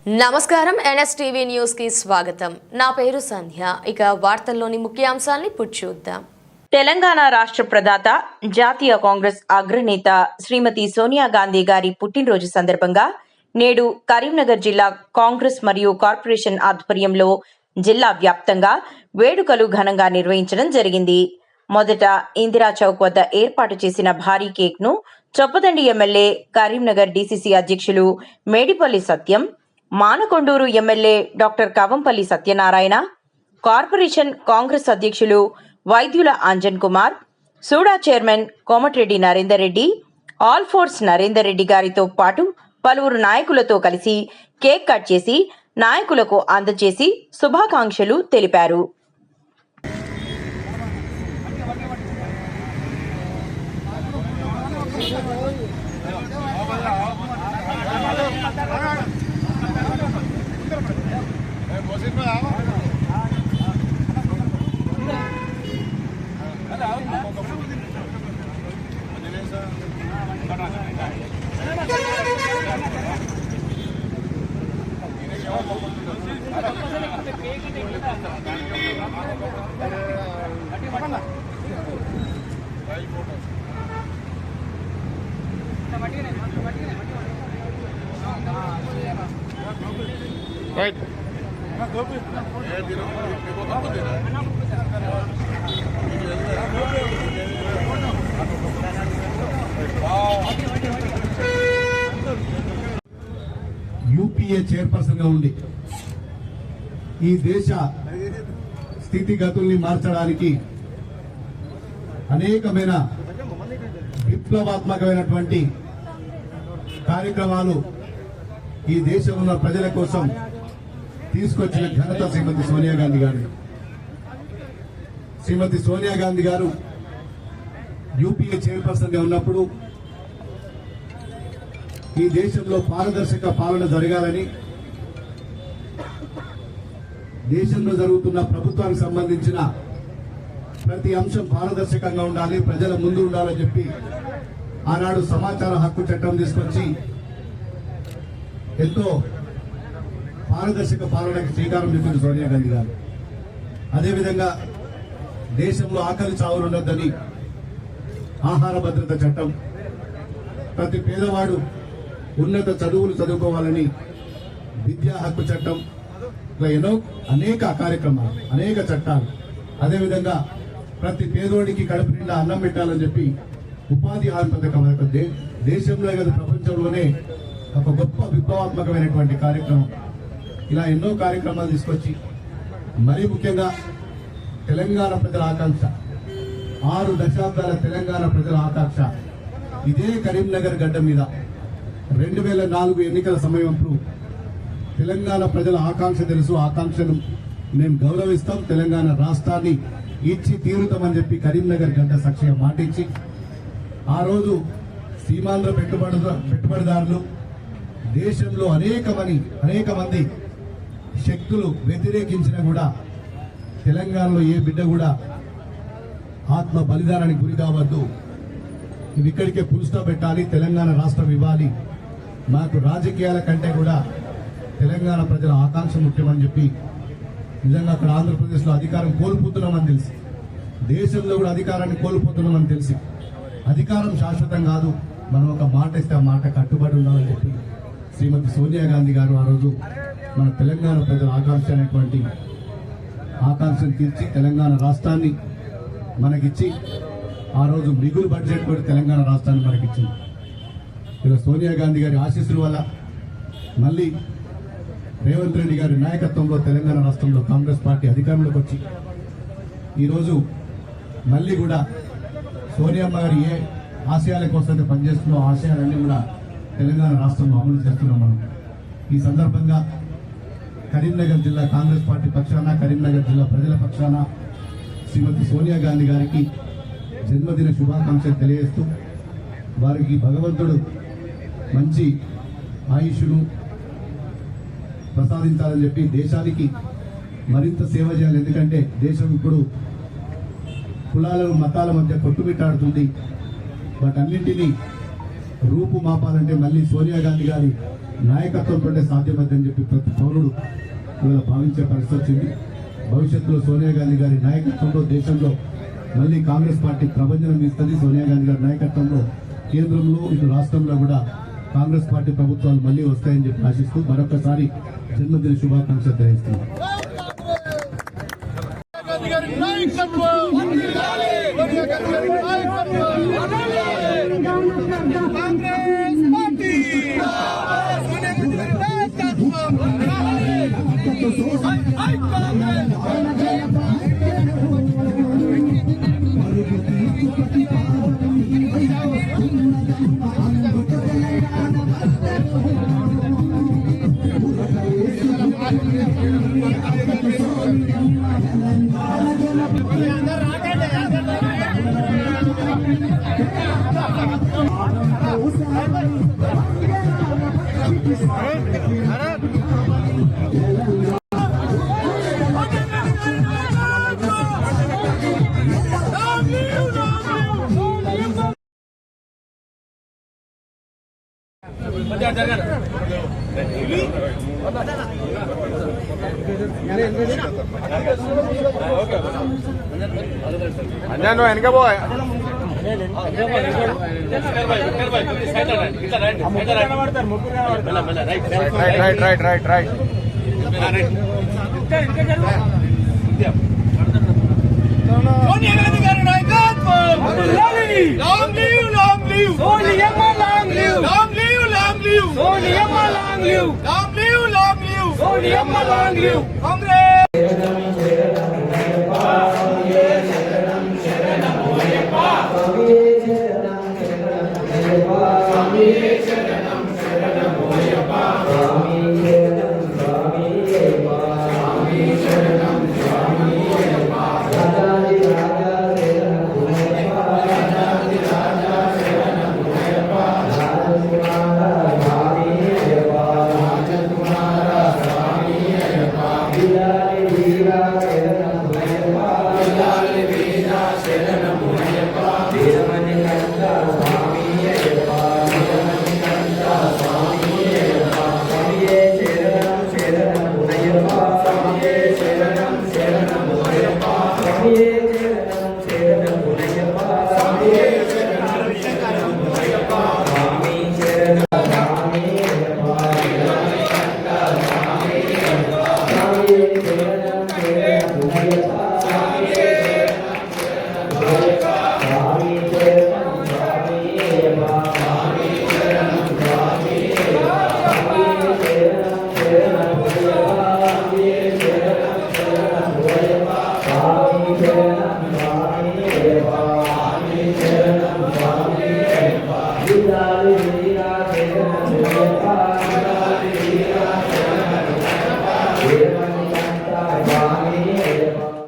నమస్కారం NSTV news కి స్వాగతం. నా పేరు సంధ్య. ఇక వార్తల్లోని ముఖ్యాంశాల్ని చూద్దాం. తెలంగాణ రాష్ట్ర ప్రదాత జాతీయ కాంగ్రెస్ అగ్రనేత శ్రీమతి సోనియా గాంధీ గారి పుట్టినరోజు సందర్భంగా నేడు కరీంనగర్ జిల్లా కాంగ్రెస్ మరియు కార్పొరేషన్ ఆధ్వర్యంలో జిల్లా వ్యాప్తంగా వేడుకలు ఘనంగా నిర్వహించడం జరిగింది. మొదట ఇందిరా చౌక్ వద్ద ఏర్పాటు చేసిన భారీ కేక్ ను చొప్పదండి ఎమ్మెల్యే కరీంనగర్ డీసీసీ అధ్యక్షులు Medipalli Satyam, Manakondur MLA doctor Kavampalli Satyanarayana, corporation Congress అధ్యక్షులు Vaidyula Anjan Kumar, SUDA chairman Komatireddy Narender Reddy, Alphores Narender Reddy గారితో పాటు పలువురు నాయకులతో కలిసి కేక్ కట్ చేసి నాయకులకు అందజేసి శుభాకాంక్షలు తెలిపారు. Right. యూపీఏ చైర్పర్సన్ గా ఉండి ఈ దేశ స్థితిగతుల్ని మార్చడానికి అనేకమైన విప్లవాత్మకమైనటువంటి కార్యక్రమాలు ఈ దేశంలో ఉన్న ప్రజల కోసం తీసుకొచ్చిన ఘనత శ్రీమతి సోనియా గాంధీ గారు. శ్రీమతి సోనియా గాంధీ గారు యూపీఏ చైర్పర్సన్ గా ఉన్నప్పుడు ఈ దేశంలో పారదర్శక పాలన జరగాలని, దేశంలో జరుగుతున్న ప్రభుత్వానికి సంబంధించిన ప్రతి అంశం పారదర్శకంగా ఉండాలి, ప్రజల ముందు ఉండాలని చెప్పి ఆనాడు సమాచార హక్కు చట్టం తీసుకొచ్చి ఎంతో పారదర్శక పాలనకి శ్రీకారం చుట్టింది సోనియా గాంధీ గారు. అదేవిధంగా దేశంలో ఆకలి చావులు ఉండొద్దని ఆహార భద్రత చట్టం, ప్రతి పేదవాడు ఉన్నత చదువులు చదువుకోవాలని విద్యా హక్కు చట్టం, ఇలా అనేక కార్యక్రమాలు, అనేక చట్టాలు. అదేవిధంగా ప్రతి పేదోడికి కడుపు నిండా అన్నం పెట్టాలని చెప్పి ఉపాధి హామీ పథకం దేశంలో కదా ప్రపంచంలోనే ఒక గొప్ప విప్లవాత్మకమైనటువంటి కార్యక్రమం. ఇలా ఎన్నో కార్యక్రమాలు తీసుకొచ్చి మరీ ముఖ్యంగా తెలంగాణ ప్రజల ఆకాంక్ష, 6 దశాబ్దాల తెలంగాణ ప్రజల ఆకాంక్ష ఇదే కరీంనగర్ గడ్డ మీద 2004 ఎన్నికల సమయంలో తెలంగాణ ప్రజల ఆకాంక్ష తెలుసు, ఆకాంక్షను మేము గౌరవిస్తాం, తెలంగాణ రాష్ట్రాన్ని ఇచ్చి తీరుతామని చెప్పి కరీంనగర్ గడ్డ సాక్షిగా మాటిచ్చి ఆ రోజు సీమాంధ్ర పెట్టుబడిదారులు, దేశంలో అనేక మంది శక్తులు వ్యతిరేకించినా కూడా తెలంగాణలో ఏ బిడ్డ కూడా ఆత్మ బలిదానానికి గురి కావద్దు, ఇవి ఇక్కడికే పులుస్తా పెట్టాలి, తెలంగాణ రాష్ట్రం ఇవ్వాలి, మాకు రాజకీయాల కంటే కూడా తెలంగాణ ప్రజల ఆకాంక్ష ముఖ్యమని చెప్పి నిజంగా అక్కడ ఆంధ్రప్రదేశ్లో అధికారం కోల్పోతున్నామని తెలిసి, దేశంలో కూడా అధికారాన్ని కోల్పోతున్నామని తెలిసి, అధికారం శాశ్వతం కాదు, మనం ఒక మాట ఇస్తే ఆ మాట కట్టుబడి ఉండాలని చెప్పి శ్రీమతి సోనియా గాంధీ గారు ఆ రోజు మన తెలంగాణ ప్రజల ఆకాంక్ష అనేటువంటి ఆకాంక్షను తీర్చి తెలంగాణ రాష్ట్రాన్ని మనకిచ్చి ఆ రోజు మిగులు బడ్జెట్ కూడా తెలంగాణ రాష్ట్రాన్ని మనకిచ్చింది. ఇలా సోనియా గాంధీ గారి ఆశీస్సుల వల్ల మళ్ళీ రేవంత్ రెడ్డి గారి నాయకత్వంలో తెలంగాణ రాష్ట్రంలో కాంగ్రెస్ పార్టీ అధికారంలోకి వచ్చి ఈరోజు మళ్ళీ కూడా సోనియమ్మ గారు ఏ ఆశయాల కోసం పనిచేస్తున్న ఆశయాలన్నీ కూడా తెలంగాణ రాష్ట్రంలో అమలు చేస్తున్నాం మనం. ఈ సందర్భంగా కరీంనగర్ జిల్లా కాంగ్రెస్ పార్టీ పక్షాన, కరీంనగర్ జిల్లా ప్రజల పక్షాన శ్రీమతి సోనియా గాంధీ గారికి జన్మదిన శుభాకాంక్షలు తెలియజేస్తూ వారికి భగవంతుడు మంచి ఆయుష్ను ప్రసాదించాలని చెప్పి దేశానికి మరింత సేవ చేయాలి. ఎందుకంటే దేశం ఇప్పుడు కులాలను మతాల మధ్య కొట్టుమిట్టాడుతుంది. వాటన్నింటినీ రూపు మాపాలంటే మళ్ళీ సోనియా గాంధీ గారి నాయకత్వంతోనే సాధ్యమని చెప్పి ప్రతి పౌరుడు ఇవాళ భావించే పరిస్థితి వచ్చింది. భవిష్యత్తులో సోనియా గాంధీ గారి నాయకత్వంలో దేశంలో మళ్ళీ కాంగ్రెస్ పార్టీ ప్రభంజనం ఇస్తుంది. సోనియా గాంధీ గారి నాయకత్వంలో కేంద్రంలో ఇటు రాష్ట్రంలో కూడా కాంగ్రెస్ పార్టీ ప్రభుత్వాలు మళ్ళీ వస్తాయని చెప్పి ఆశిస్తూ మరొకసారి జన్మదిన శుభాకాంక్షలు తెలియజేస్తున్నాను. అన్న వెనక పోయ్ రైట్ సోనియా గాంధీ గారి నాయకత్వం long live long live Soniamma long live long live long live Soniamma long live long live long live Soniamma long live Congress Hare